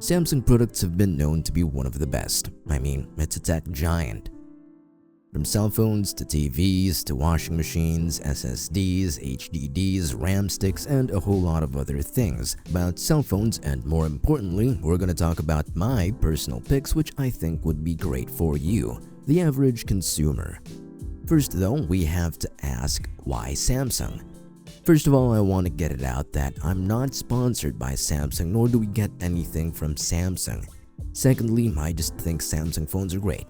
Samsung products have been known to be one of the best. I mean, it's a tech giant. From cell phones to TVs to washing machines, SSDs, HDDs, RAM sticks, and a whole lot of other things about cell phones, and more importantly, we're gonna talk about my personal picks which I think would be great for you, the average consumer. First though, we have to ask, why Samsung? First of all, I want to get it out that I'm not sponsored by Samsung, nor do we get anything from Samsung. Secondly, I just think Samsung phones are great.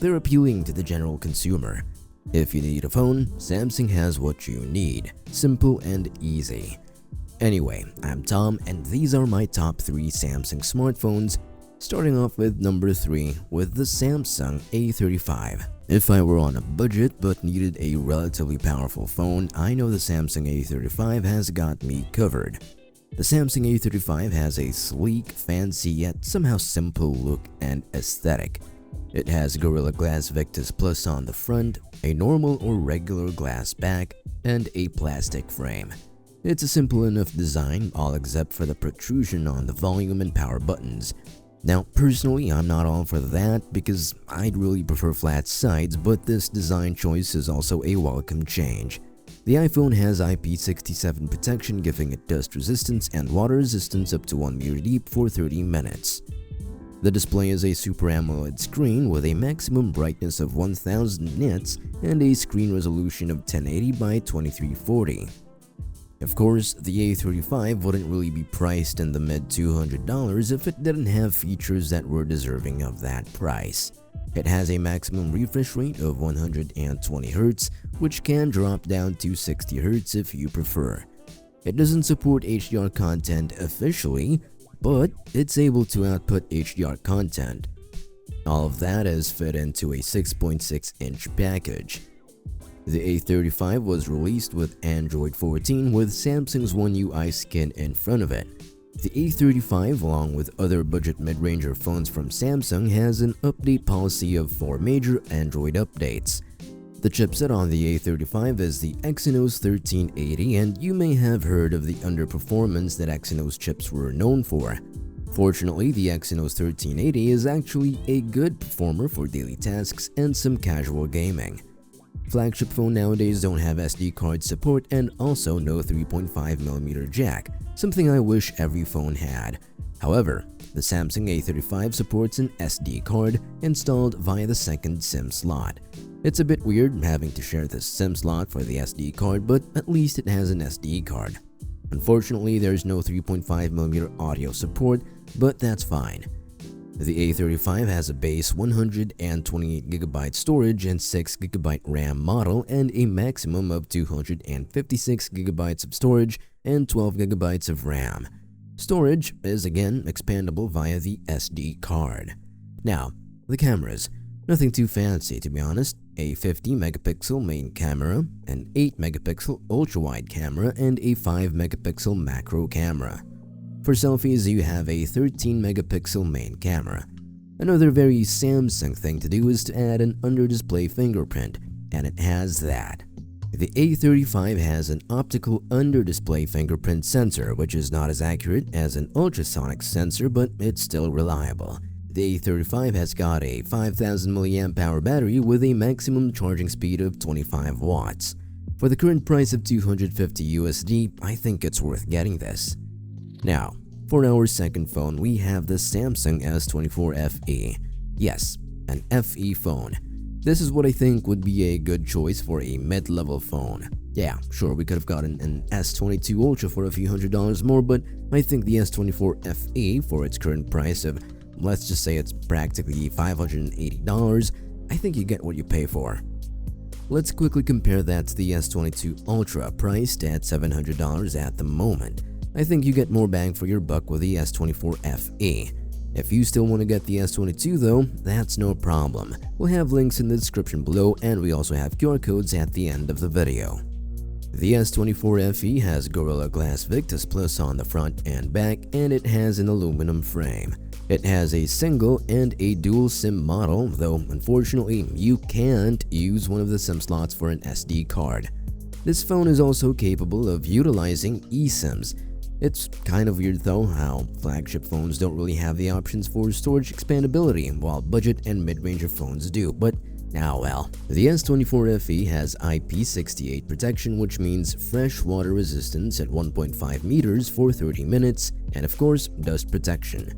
They're appealing to the general consumer. If you need a phone, Samsung has what you need. Simple and easy. Anyway, I'm Tom and these are my top 3 Samsung smartphones, starting off with number 3 with the Samsung A35. If I were on a budget but needed a relatively powerful phone, I know the Samsung A35 has got me covered. The Samsung A35 has a sleek, fancy yet somehow simple look and aesthetic. It has Gorilla Glass Victus Plus on the front, a normal or regular glass back, and a plastic frame. It's a simple enough design, all except for the protrusion on the volume and power buttons. Now, personally, I'm not all for that because I'd really prefer flat sides, but this design choice is also a welcome change. The iPhone has IP67 protection, giving it dust resistance and water resistance up to 1 meter deep for 30 minutes. The display is a Super AMOLED screen with a maximum brightness of 1000 nits and a screen resolution of 1080 by 2340. Of course, the A35 wouldn't really be priced in the mid $200 if it didn't have features that were deserving of that price. It has a maximum refresh rate of 120Hz, which can drop down to 60Hz if you prefer. It doesn't support HDR content officially, but it's able to output HDR content. All of that is fit into a 6.6-inch package. The A35 was released with Android 14 with Samsung's One UI skin in front of it. The A35, along with other budget mid-ranger phones from Samsung, has an update policy of 4 major Android updates. The chipset on the A35 is the Exynos 1380, and you may have heard of the underperformance that Exynos chips were known for. Fortunately, the Exynos 1380 is actually a good performer for daily tasks and some casual gaming. Flagship phone nowadays don't have SD card support and also no 3.5mm jack, something I wish every phone had. However, the Samsung A35 supports an SD card installed via the second SIM slot. It's a bit weird having to share this SIM slot for the SD card, but at least it has an SD card. Unfortunately, there's no 3.5mm audio support, but that's fine. The A35 has a base 128GB storage and 6GB RAM model and a maximum of 256GB of storage and 12GB of RAM. Storage is again expandable via the SD card. Now, the cameras. Nothing too fancy to be honest. A 50MP main camera, an 8MP ultra-wide camera, and a 5MP macro camera. For selfies, you have a 13MP main camera. Another very Samsung thing to do is to add an under-display fingerprint, and it has that. The A35 has an optical under-display fingerprint sensor, which is not as accurate as an ultrasonic sensor, but it's still reliable. The A35 has got a 5000 mAh battery with a maximum charging speed of 25 watts. For the current price of $250 USD, I think it's worth getting this. Now, for our second phone, we have the Samsung S24 FE. Yes, an FE phone. This is what I think would be a good choice for a mid-level phone. Yeah, sure, we could have gotten an S22 Ultra for a few $100s more, but I think the S24 FE, for its current price of, let's just say it's practically $580, I think you get what you pay for. Let's quickly compare that to the S22 Ultra, priced at $700 at the moment. I think you get more bang for your buck with the S24 FE. If you still want to get the S22 though, that's no problem. We'll have links in the description below and we also have QR codes at the end of the video. The S24 FE has Gorilla Glass Victus Plus on the front and back, and it has an aluminum frame. It has a single and a dual SIM model, though unfortunately you can't use one of the SIM slots for an SD card. This phone is also capable of utilizing eSIMs. It's kind of weird though how flagship phones don't really have the options for storage expandability, while budget and mid-range phones do, but now well. The S24 FE has IP68 protection, which means fresh water resistance at 1.5 meters for 30 minutes, and of course, dust protection.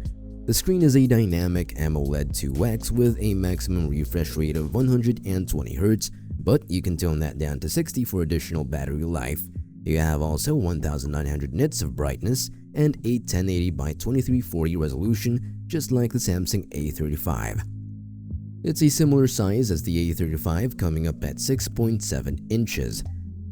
The screen is a dynamic AMOLED 2X with a maximum refresh rate of 120Hz, but you can tone that down to 60 for additional battery life. You have also 1900 nits of brightness and a 1080 by 2340 resolution, just like the Samsung A35. It's a similar size as the A35, coming up at 6.7 inches.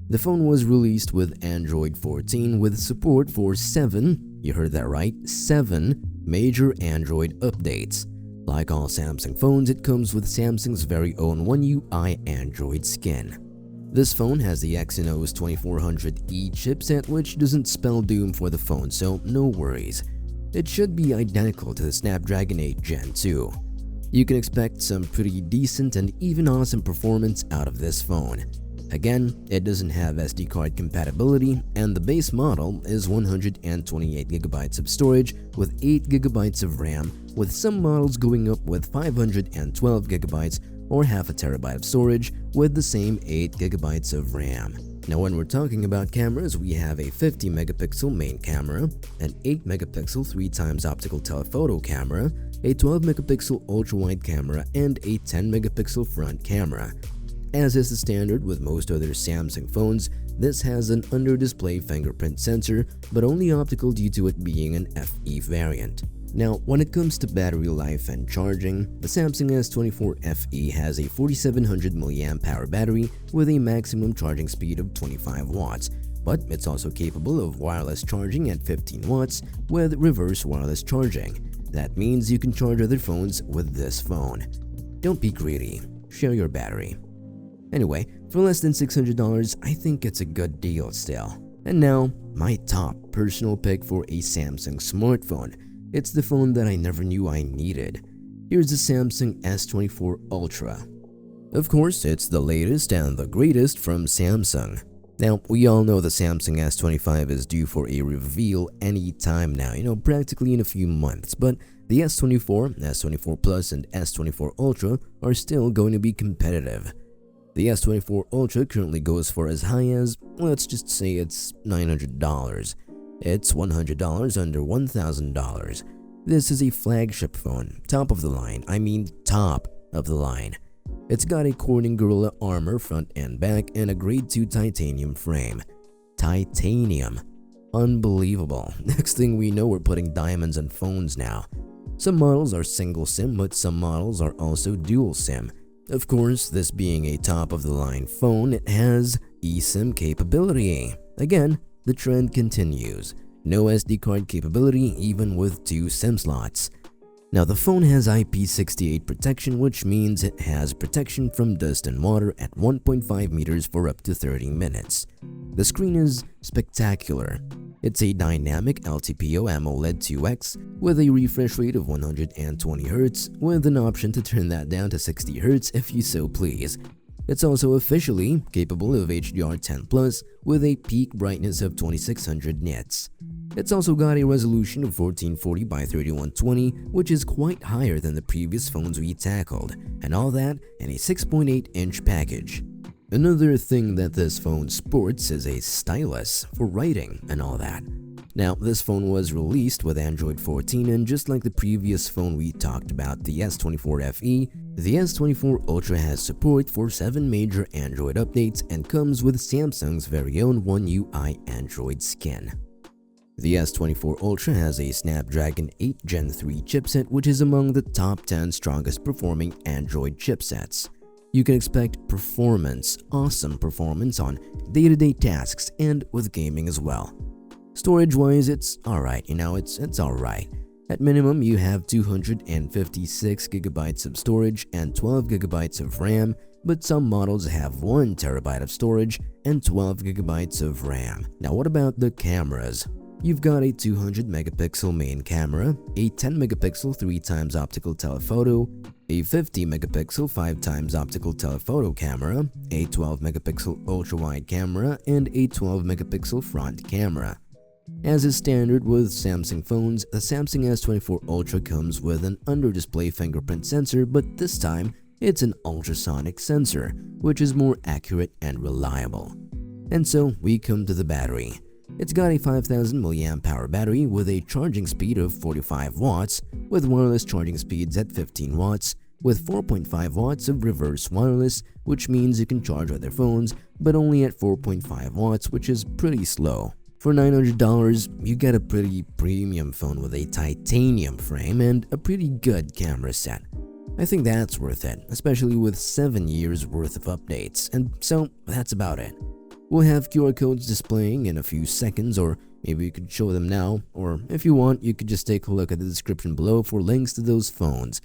The phone was released with Android 14 with support for 7, you heard that right, 7 major Android updates. Like all Samsung phones, it comes with Samsung's very own One UI Android skin. This phone has the Exynos 2400E chipset, which doesn't spell doom for the phone, so no worries. It should be identical to the Snapdragon 8 Gen 2. You can expect some pretty decent and even awesome performance out of this phone. Again, it doesn't have SD card compatibility, and the base model is 128GB of storage with 8GB of RAM, with some models going up with 512GB or half a terabyte of storage with the same 8GB of RAM. Now when we're talking about cameras, we have a 50MP main camera, an 8MP 3x optical telephoto camera, a 12MP ultra-wide camera, and a 10MP front camera. As is the standard with most other Samsung phones, this has an under-display fingerprint sensor, but only optical due to it being an FE variant. Now, when it comes to battery life and charging, the Samsung S24 FE has a 4700 mAh battery with a maximum charging speed of 25 watts, but it's also capable of wireless charging at 15 watts with reverse wireless charging. That means you can charge other phones with this phone. Don't be greedy, share your battery. Anyway, for less than $600, I think it's a good deal still. And now, my top personal pick for a Samsung smartphone. It's the phone that I never knew I needed. Here's the Samsung S24 Ultra. Of course, it's the latest and the greatest from Samsung. Now, we all know the Samsung S25 is due for a reveal any time now, practically in a few months, but the S24, S24 Plus, and S24 Ultra are still going to be competitive. The S24 Ultra currently goes for as high as, let's just say it's $900. It's $100 under $1,000. This is a flagship phone, top of the line, top of the line. It's got a Corning Gorilla Armor front and back and a grade 2 titanium frame. Titanium. Unbelievable. Next thing we know, we're putting diamonds on phones now. Some models are single SIM, but some models are also dual SIM. Of course, this being a top-of-the-line phone, it has eSIM capability. Again, the trend continues. No SD card capability even with 2 SIM slots. Now the phone has IP68 protection, which means it has protection from dust and water at 1.5 meters for up to 30 minutes. The screen is spectacular. It's a dynamic LTPO AMOLED 2X with a refresh rate of 120Hz with an option to turn that down to 60Hz if you so please. It's also officially capable of HDR10+ with a peak brightness of 2600 nits. It's also got a resolution of 1440 by 3120, which is quite higher than the previous phones we tackled, and all that in a 6.8-inch package. Another thing that this phone sports is a stylus for writing and all that. Now, this phone was released with Android 14, and just like the previous phone we talked about, the S24 FE, the S24 Ultra has support for 7 major Android updates and comes with Samsung's very own One UI Android skin. The S24 Ultra has a Snapdragon 8 Gen 3 chipset, which is among the top 10 strongest performing Android chipsets. You can expect performance, awesome performance on day-to-day tasks and with gaming as well. Storage-wise, it's alright, it's alright. At minimum, you have 256GB of storage and 12GB of RAM, but some models have 1TB of storage and 12GB of RAM. Now what about the cameras? You've got a 200MP main camera, a 10MP 3x optical telephoto, a 50MP 5x optical telephoto camera, a 12MP ultra-wide camera, and a 12MP front camera. As is standard with Samsung phones, the Samsung S24 Ultra comes with an under-display fingerprint sensor, but this time it's an ultrasonic sensor, which is more accurate and reliable. And so we come to the battery. It's got a 5000 mAh battery with a charging speed of 45 watts, with wireless charging speeds at 15 watts, with 4.5 watts of reverse wireless, which means you can charge other phones, but only at 4.5 watts, which is pretty slow. For $900, you get a pretty premium phone with a titanium frame and a pretty good camera set. I think that's worth it, especially with 7 years worth of updates, and so that's about it. We'll have QR codes displaying in a few seconds, or maybe you could show them now, or if you want, you could just take a look at the description below for links to those phones.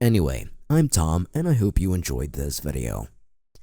Anyway, I'm Tom, and I hope you enjoyed this video.